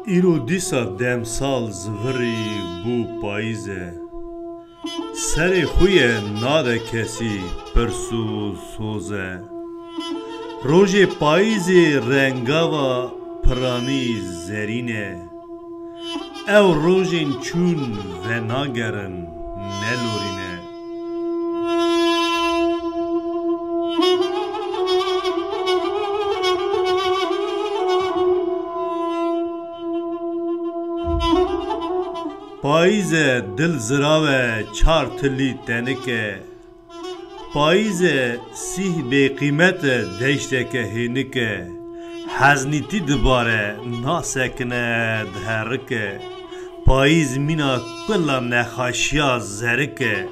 ایرو دیسا دمسال زوری بو پاییزه سر خوی ناده کسی پرسو سوزه روژ پاییزی رنگاوا پرانی زرینه او روژین چون و ناگرن نلورینه پاییز دل زراوه چار تلی تنکه پاییز سیح بی قیمت دشته که هینکه حزنیتی دباره ناسکنه دهرکه پاییز مینا کلا نخاشیا زرکه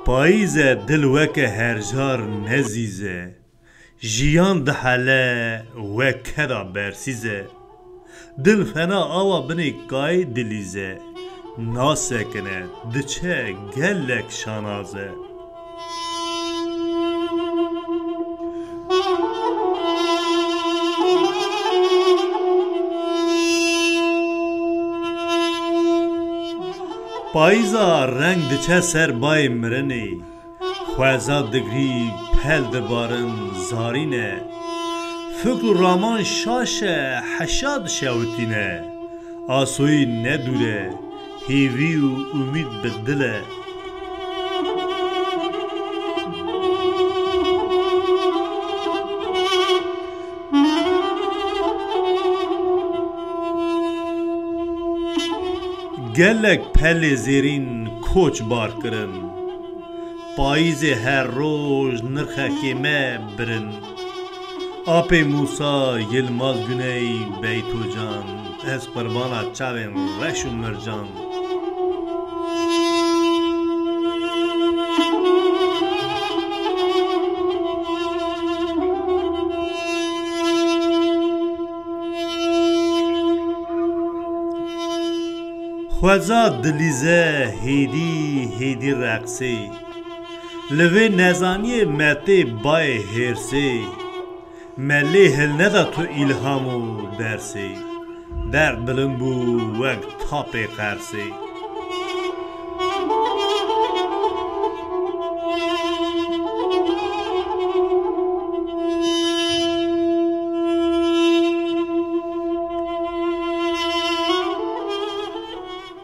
پاییز دل وک هرجار نزیزه جیان دحله وکدا برسیزه دل فنا آوا بنی کای دلیزه ناسکنه دچه گلک شانازه پاییزا رنگ دچه سر بای مرنی خوزا دگری پل دبارن زارینه فکر و رامان شاش حشاد شوتینه آسوی ندوره هیوی و امید بدله گلک پل زیرین کوچ بار کرن پاییز هر روز نرخه کمه برن آپ موسا یلماز گنی بیتو جان از قربانا چاوین رش و مرجان خوزا دلیزه هیدی رقصی لوی نزانی متی بای هرسی ملی هل ندا تو الهامو درسی درد بلن بو وقت تاپ قرسی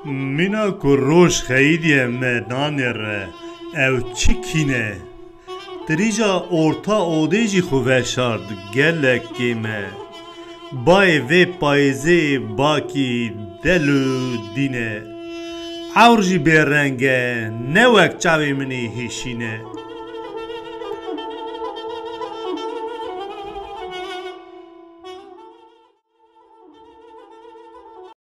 مینا کو روش خیدیه مدانی ره او چی کینه دریجا اورتا اودیجی خواه شارد گلک کیمه بای وی پایزه باکی دلو دینه عورجی برنگه نوک چاوی منی هیشینه